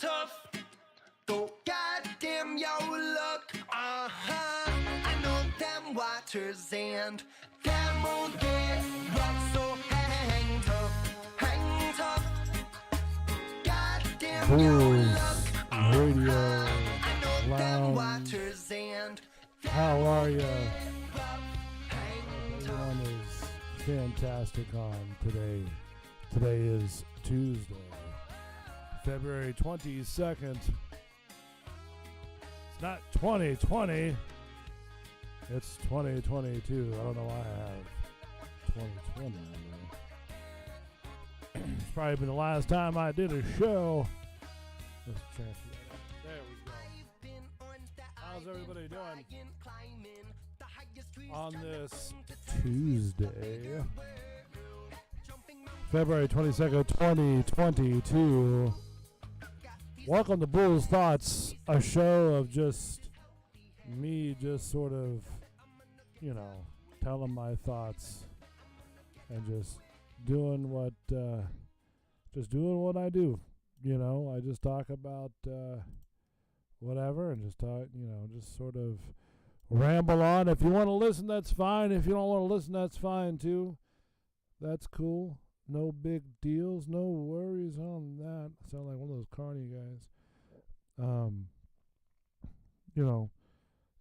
tough. Go goddamn your luck. I know them waters and them won't get rough. So hang tough, hang tough. Goddamn your luck. Radio I know them Lounge. waters and How are ya? hang tough. Everyone is fantastic on today. Today is Tuesday, February 22nd. It's not 2020. It's 2022. I don't know why I have 2020 on there. It's probably been the last time I did a show. Let's transfer that up. There we go. How's everybody doing on this Tuesday, February 22nd, 2022? Welcome to Bull's Thoughts, a show of just me just sort of, telling my thoughts and just doing what I do. I just talk about whatever and just talk, just sort of ramble on. If you want to listen, that's fine. If you don't want to listen, that's fine too. That's cool. No big deals, no worries on that. I sound like one of those carny guys.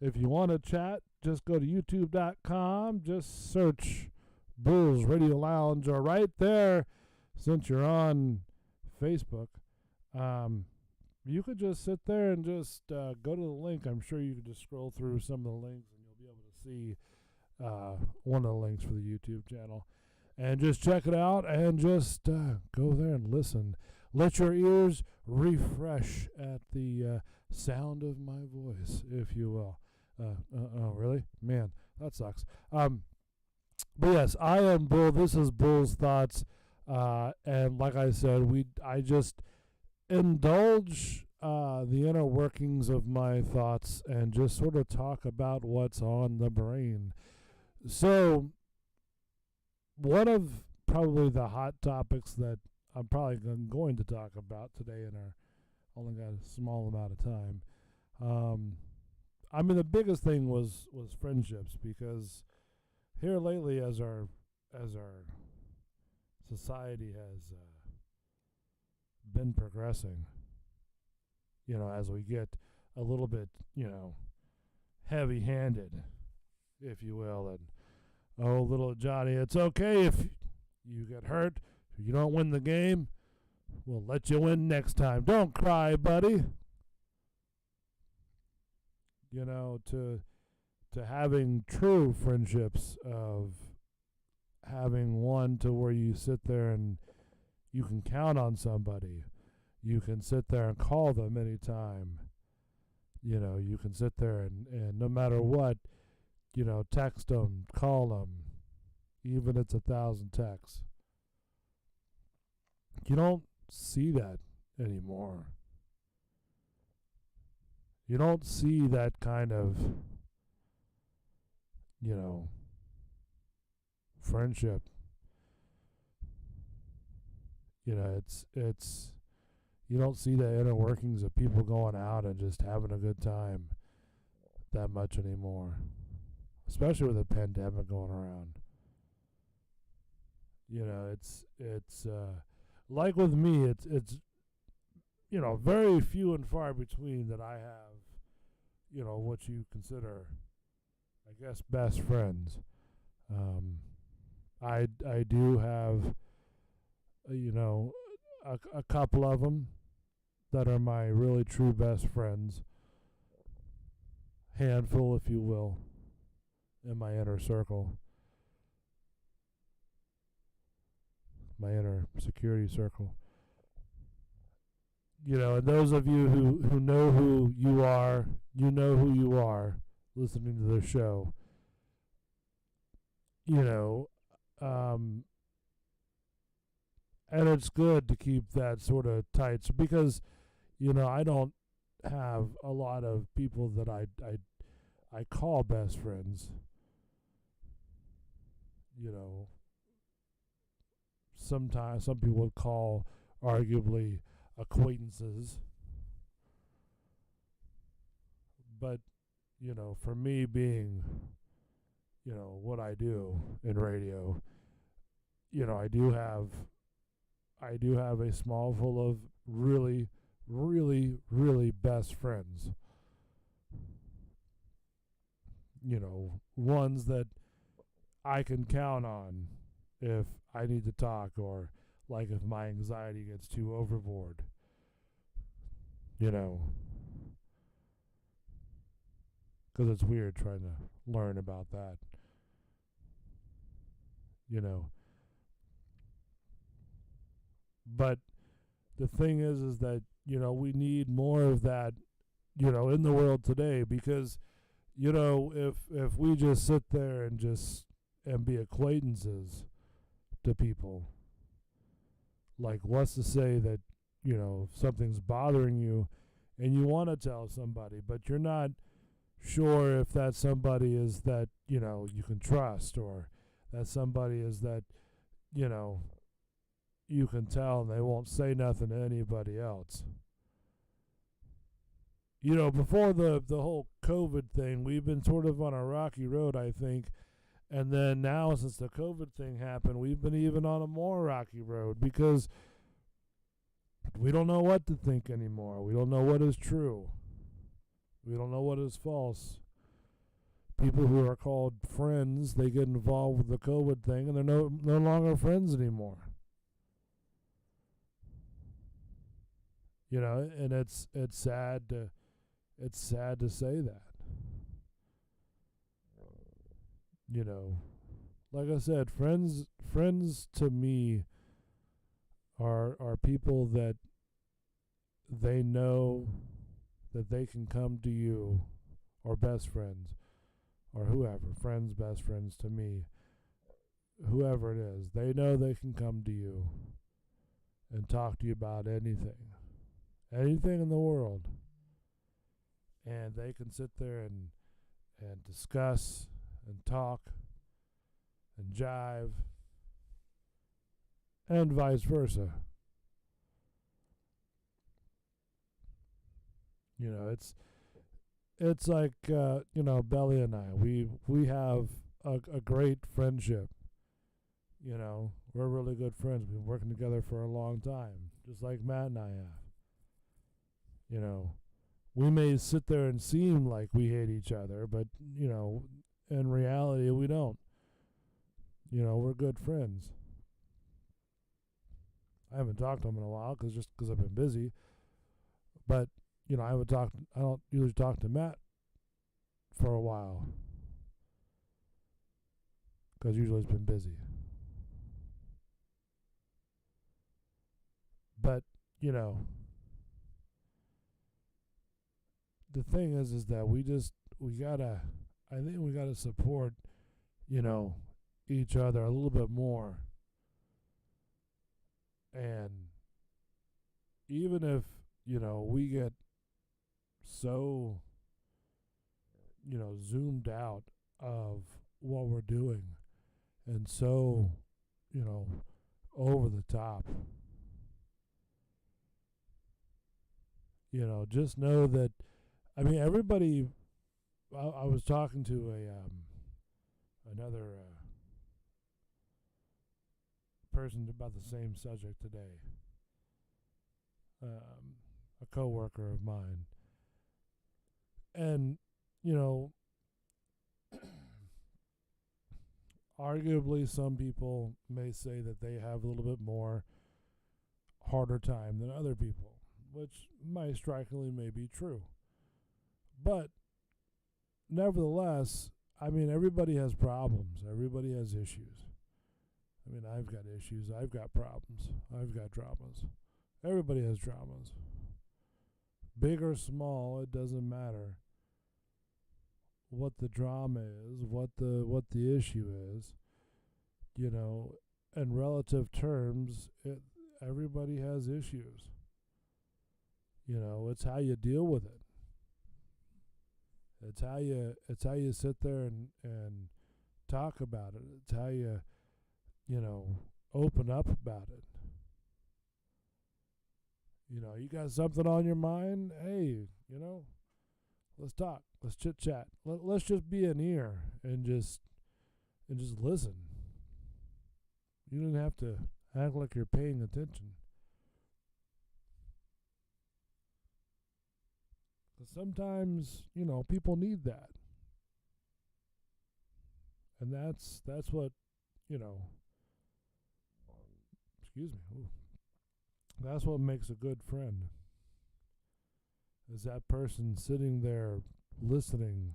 If you want to chat, just go to youtube.com. Just search Bulls Radio Lounge, or right there, since you're on Facebook. You could just sit there and just go to the link. I'm sure you could just scroll through some of the links and you'll be able to see one of the links for the YouTube channel. And just check it out and just go there and listen. Let your ears refresh at the sound of my voice, if you will. Oh, really? Man, that sucks. But yes, I am Bull. This is Bull's Thoughts. And like I said, I just indulge the inner workings of my thoughts and just sort of talk about what's on the brain. So one of probably the hot topics that I'm probably going to talk about today in our only got a small amount of time. The biggest thing was friendships, because here lately, as our society has been progressing, as we get a little bit, heavy-handed, if you will, and oh, little Johnny, it's okay if you get hurt, if you don't win the game, we'll let you win next time. Don't cry, buddy. To having true friendships, of having one to where you sit there and you can count on somebody. You can sit there and call them anytime. You can sit there and no matter what, text them, call them, even if it's 1,000 texts. You don't see that anymore. You don't see that kind of, friendship. It's you don't see the inner workings of people going out and just having a good time that much anymore, especially with the pandemic going around. It's like with me, it's very few and far between that I have, what you consider, I guess, best friends. I do have, a couple of them that are my really true best friends. Handful, if you will, in my inner circle. My inner security circle. And those of you who know who you are, listening to the show. And it's good to keep that sort of tight, because, I don't have a lot of people that I call best friends. Sometimes some people would call arguably acquaintances. But, for me being, what I do in radio, I do have a small full of really, really, really best friends. Ones that I can count on if I need to talk, or like if my anxiety gets too overboard. Because it's weird trying to learn about that. But the thing is that, we need more of that, in the world today, because, if we just sit there and be acquaintances to people, like, what's to say that, if something's bothering you and you want to tell somebody, but you're not sure if that somebody is that, you can trust, or that somebody is that, you can tell and they won't say nothing to anybody else. Before the whole COVID thing, we've been sort of on a rocky road, I think. And then now, since the COVID thing happened, we've been even on a more rocky road, because we don't know what to think anymore. We don't know what is true. We don't know what is false. People who are called friends, they get involved with the COVID thing, and they're no longer friends anymore. And it's sad to say that. Like I said, friends to me are people that they know that they can come to you, or best friends, or whoever, friends, best friends to me, whoever it is, they know they can come to you and talk to you about anything in the world. And they can sit there and discuss and talk and jive, and vice versa. It's like, Belly and I, we have a great friendship. We're really good friends. We've been working together for a long time, just like Matt and I have. We may sit there and seem like we hate each other, but, in reality, we don't. We're good friends. I haven't talked to him in a while, because I've been busy. But, I don't usually talk to Matt for a while, because usually he's been busy. But, the thing is that we gotta support, each other a little bit more. And even if, we get so, zoomed out of what we're doing, and so, over the top, just know that, everybody, I was talking to another person about the same subject today, a coworker of mine, and arguably some people may say that they have a little bit more harder time than other people, which strikingly may be true. But nevertheless, everybody has problems. Everybody has issues. I've got issues. I've got problems. I've got dramas. Everybody has dramas. Big or small, it doesn't matter what the drama is, what the issue is. In relative terms, everybody has issues. It's how you deal with it. It's how you sit there and talk about it. It's how you open up about it. You got something on your mind? Hey, Let's talk. Let's chit chat. Let's just be an ear and just listen. You don't have to act like you're paying attention. 'Cause sometimes, people need that. And that's what, excuse me. Ooh. That's what makes a good friend. Is that person sitting there listening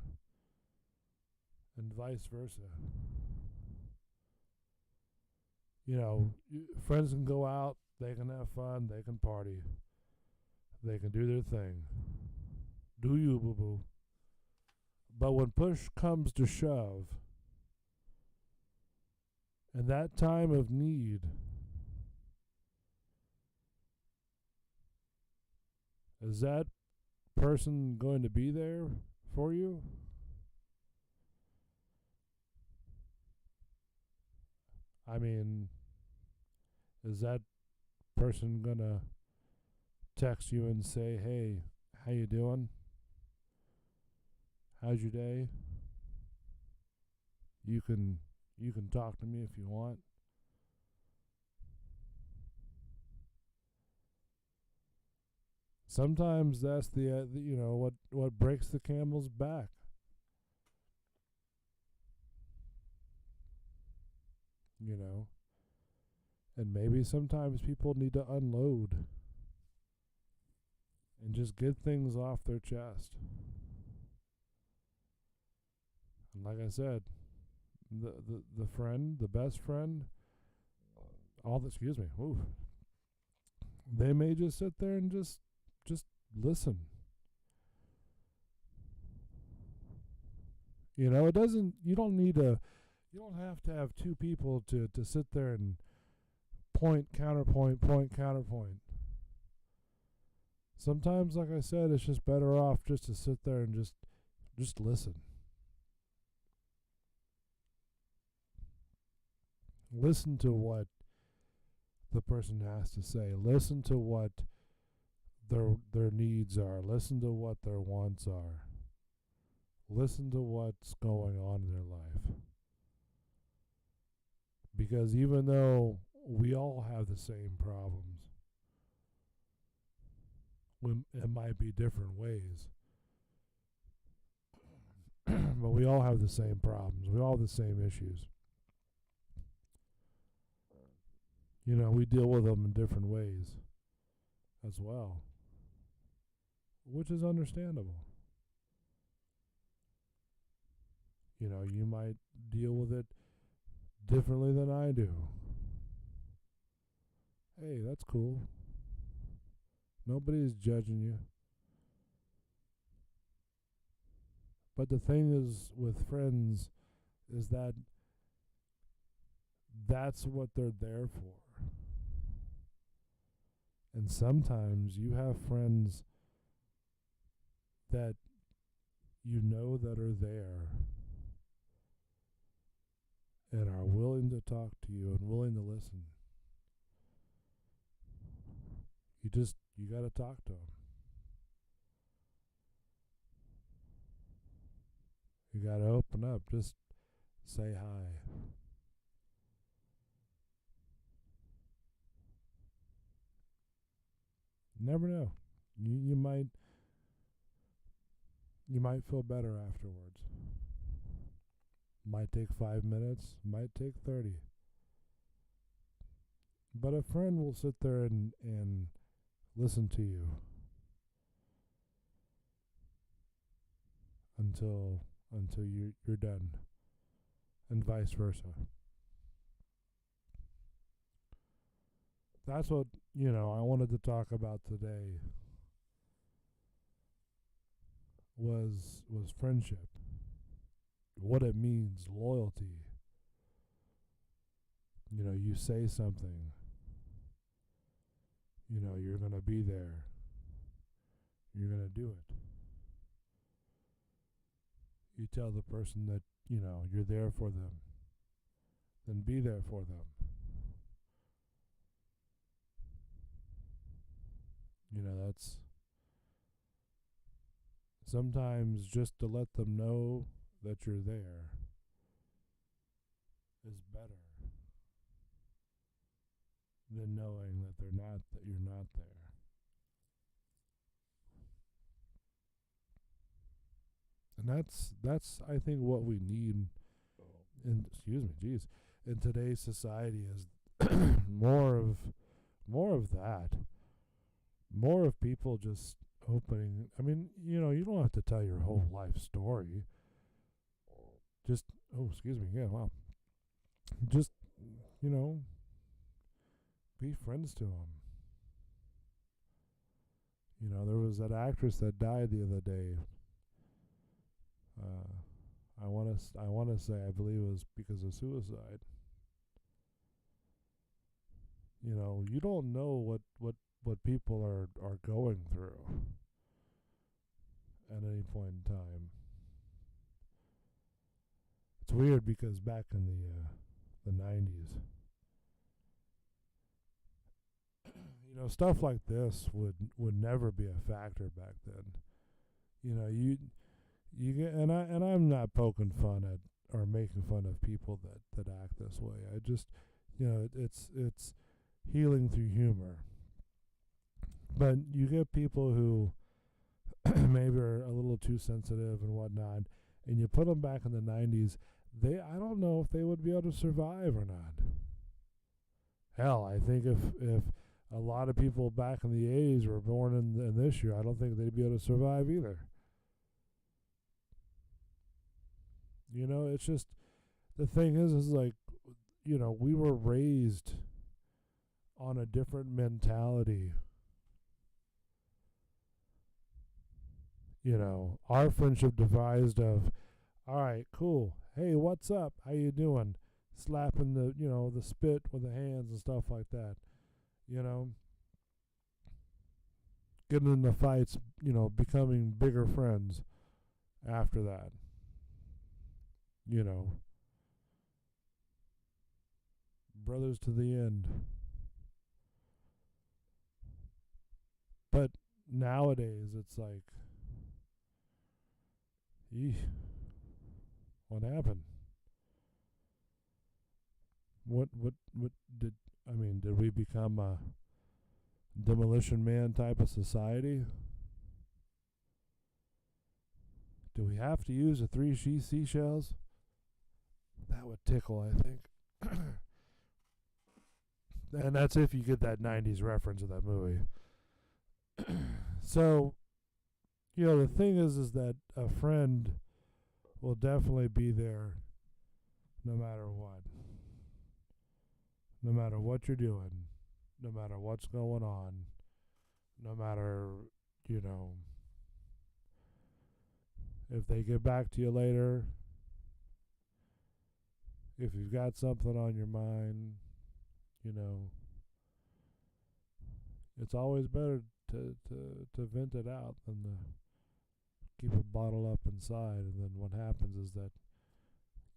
and vice versa. Friends can go out, they can have fun, they can party, they can do their thing. Do you, boo boo? But when push comes to shove, and that time of need, is that person going to be there for you? I mean, is that person gonna text you and say, "Hey, how you doing? How's your day? You can talk to me if you want." Sometimes that's what breaks the camel's back. And maybe sometimes people need to unload and just get things off their chest. And like I said, the friend, the best friend, they may just sit there and just listen. You don't have to have two people to sit there and point, counterpoint. Sometimes, like I said, it's just better off just to sit there and just listen. Listen to what the person has to say. Listen to what their needs are. Listen to what their wants are. Listen to what's going on in their life. Because even though we all have the same problems, it might be different ways, but we all have the same problems. We all have the same issues. We deal with them in different ways as well, which is understandable. You might deal with it differently than I do. Hey, that's cool. Nobody's judging you. But the thing is with friends is that that's what they're there for. And sometimes you have friends that that are there and are willing to talk to you and willing to listen. You got to talk to them. You got to open up. Just say hi. Never know. You might feel better afterwards. Might take 5 minutes, might take 30. But a friend will sit there and listen to you until you're done, and vice versa. That's what I wanted to talk about today was friendship, what it means, loyalty. You say something, you're going to be there, you're going to do it. You tell the person that you're there for them, then be there for them. That's sometimes just to let them know that you're there is better than knowing that you're not there. And that's I think what we need in today's society is more of that. More of people just opening. I mean, you don't have to tell your whole life story. Just wow. Just, be friends to them. There was that actress that died the other day. I want to say I believe it was because of suicide. You don't know what people are going through at any point in time. It's weird because back in the 90s, stuff like this would never be a factor back then. You get, and I'm not poking fun at or making fun of people that act this way. I just, it's healing through humor. But you get people who maybe are a little too sensitive and whatnot, and you put them back in the 90s, I don't know if they would be able to survive or not. Hell, I think if a lot of people back in the 80s were born in this year, I don't think they'd be able to survive either. It's just, the thing is like, we were raised on a different mentality. Our friendship devised of, all right, cool. Hey, what's up? How you doing? Slapping the spit with the hands and stuff like that. Getting in the fights, becoming bigger friends after that. Brothers to the end. But nowadays it's like, what happened? What did we become a Demolition Man type of society? Do we have to use the 3 seashells? That would tickle, I think. And that's if you get that 90s reference of that movie. So, the thing is that a friend will definitely be there no matter what. No matter what you're doing, no matter what's going on, no matter, if they get back to you later, if you've got something on your mind, it's always better to vent it out than to keep it bottled up inside. And then what happens is that,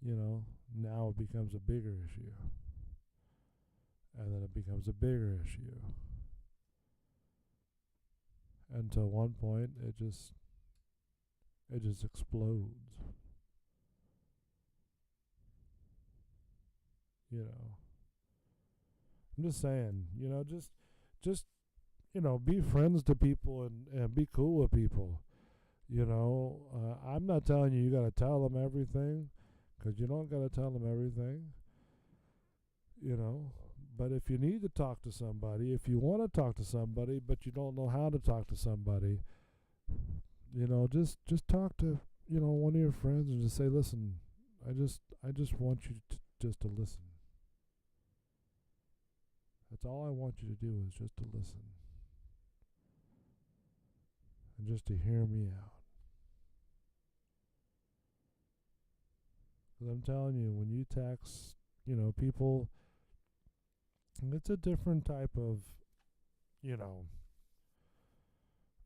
now it becomes a bigger issue. And then it becomes a bigger issue. Until one point, it just explodes. I'm just saying, just be friends to people and be cool with people. I'm not telling you got to tell them everything, because you don't got to tell them everything. But if you need to talk to somebody, if you want to talk to somebody, but you don't know how to talk to somebody, just talk to, one of your friends and just say, listen, I just want you to listen. That's all I want you to do, is just to listen. And just to hear me out. Because I'm telling you, when you text, people, it's a different type of,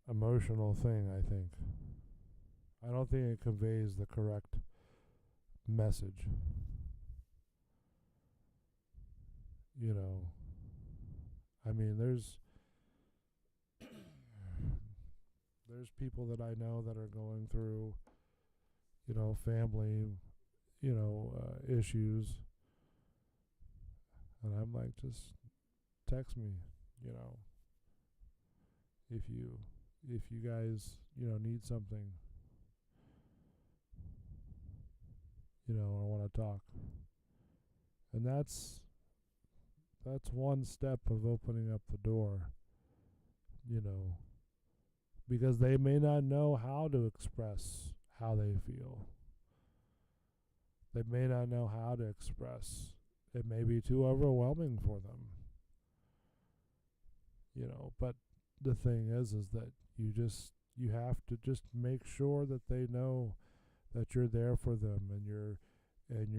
emotional thing, I think. I don't think it conveys the correct message. there's people that I know that are going through, family, issues, and I'm like, just text me, if you guys, need something, or want to talk. And that's one step of opening up the door, because they may not know how to express how they feel. They may not know how to express. It may be too overwhelming for them. But the thing is that you have to just make sure that they know that you're there for them, and you're in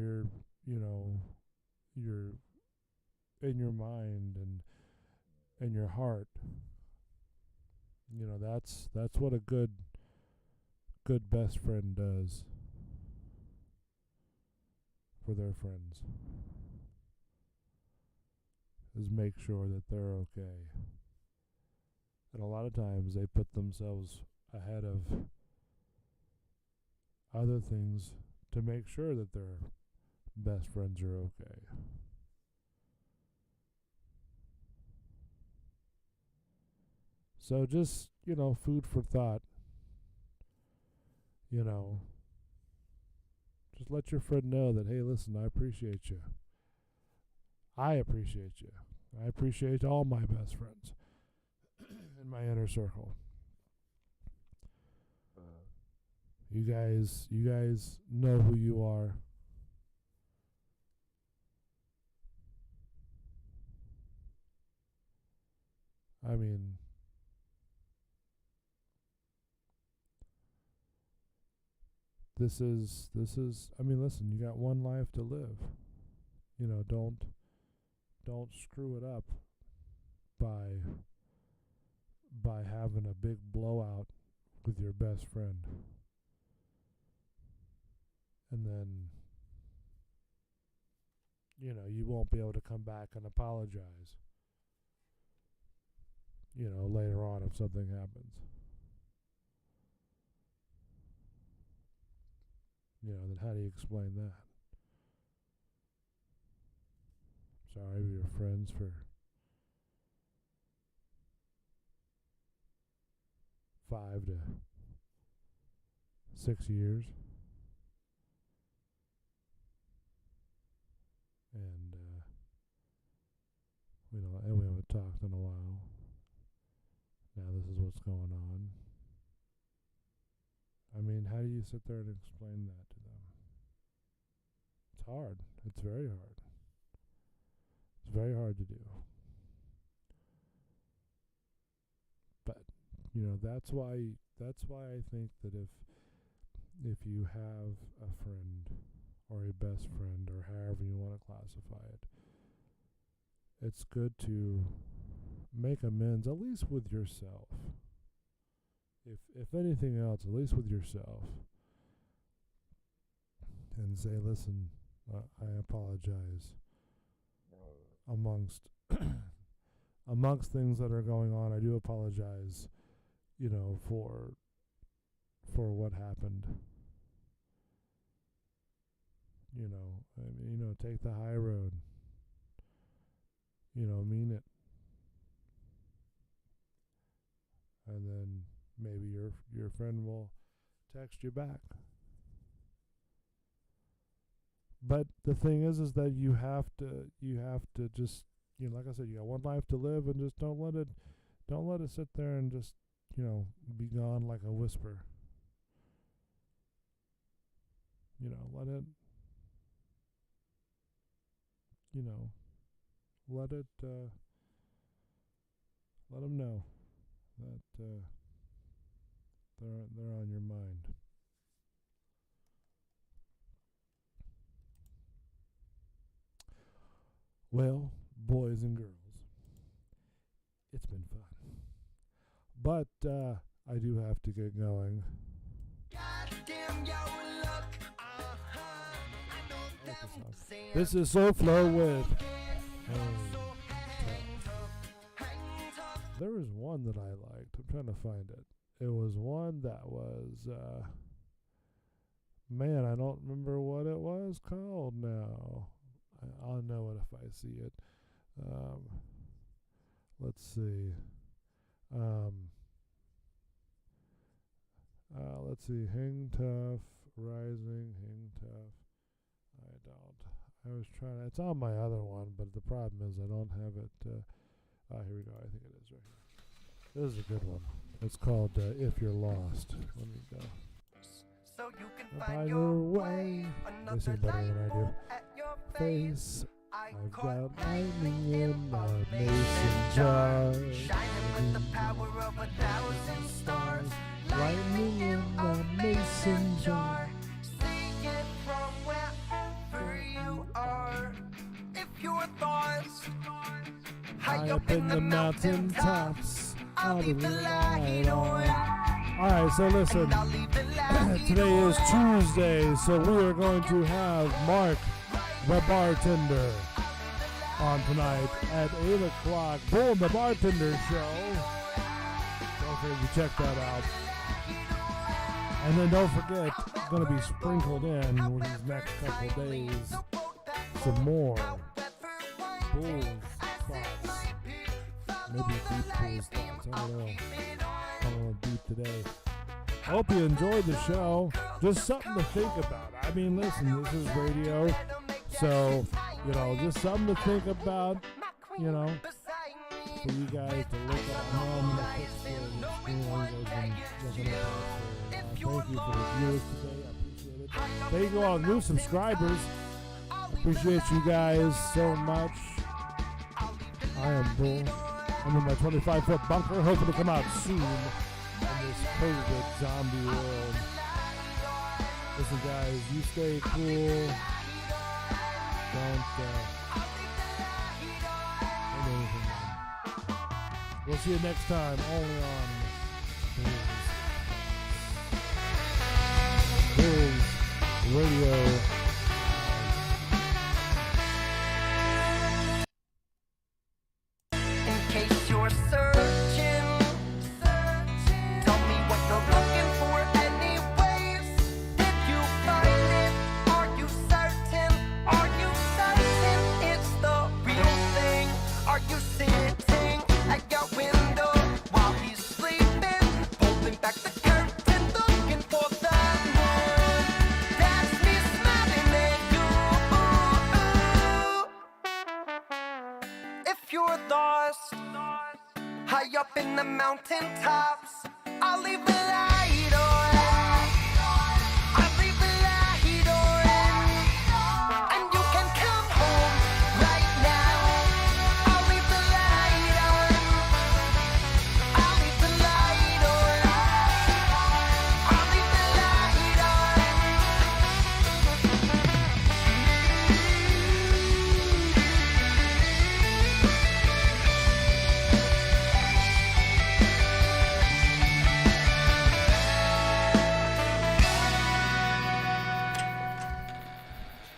your mind and your heart. That's what a good best friend does for their friends, is make sure that they're okay. And a lot of times they put themselves ahead of other things to make sure that their best friends are okay. So just, food for thought. Just let your friend know that, hey, listen, I appreciate you. I appreciate you. I appreciate all my best friends in my inner circle. You guys know who you are. I mean, this is listen, you got one life to live. Don't screw it up by having a big blowout with your best friend. And then you won't be able to come back and apologize later on if something happens. Then how do you explain that? Sorry, we were friends for 5 to 6 years. And, and we haven't talked in a while. Now this is what's going on. I mean, how do you sit there and explain that to them? It's hard. It's very hard. It's very hard to do. But, that's why I think that if you have a friend or a best friend, or however you want to classify it, it's good to make amends, at least with yourself. If anything else, at least with yourself. And say, listen, I apologize. Amongst things that are going on, I do apologize, for what happened. Take the high road. Mean it. And then maybe your friend will text you back. But the thing is that you have to just, like I said, you got one life to live, and just don't let it sit there and just, be gone like a whisper. Let it, let them know that they're on your mind. Well, boys and girls, it's been fun. But I do have to get going. Goddamn your luck. I know them saying, This is SoFlo with hang tough. There was one that I liked. I'm trying to find it. it was one that was, man, I don't remember what it was called now. I'll know it if I see it. Let's see. Let's see. Hang Tough, Rising, Hang Tough. I was trying. It's on my other one, but the problem is I don't have it. Here we go. I think it is right here. This is a good one. It's called If You're Lost. Let me go. So you can find your way. They sing better than I do. Face. I've got lightning in my mason jar. Shining with the power of 1,000 stars. Lightning in my mason jar. See it from wherever you are. If your thoughts High up in the mountain tops, I'll be the light on. Alright, so listen. Today is Tuesday, so we are going to have Mark the Bartender on tonight at 8 o'clock. Boom, the Bartender Show. Don't forget to check that out. And then don't forget, going to be sprinkled in with these next couple days some more Bulls thoughts. Maybe deep Bulls thoughts. I don't know. I'm a little deep today. Hope you enjoyed the show. Just something to think about. I mean, listen, this is radio. So, you know, just something to think about, you know, for you guys to look at home. Thank you for the viewers today. I appreciate it. Thank you all new subscribers. I appreciate you guys so much. I am Bull. I'm in my 25-foot bunker, hoping to come out soon in this COVID zombie world. Listen, guys, you stay cool. Don't anything. We'll see you next time, only on Bulls Radio. In case you're searching, tell me what you're looking for anyways. Did you find it? Are you certain? Are you certain it's the real thing? Are you sitting at your window while he's sleeping, pulling back the curtain, looking for the moon? That's me smiling at you. If you're lost, high up in the mountain tops, I'll leave the light on.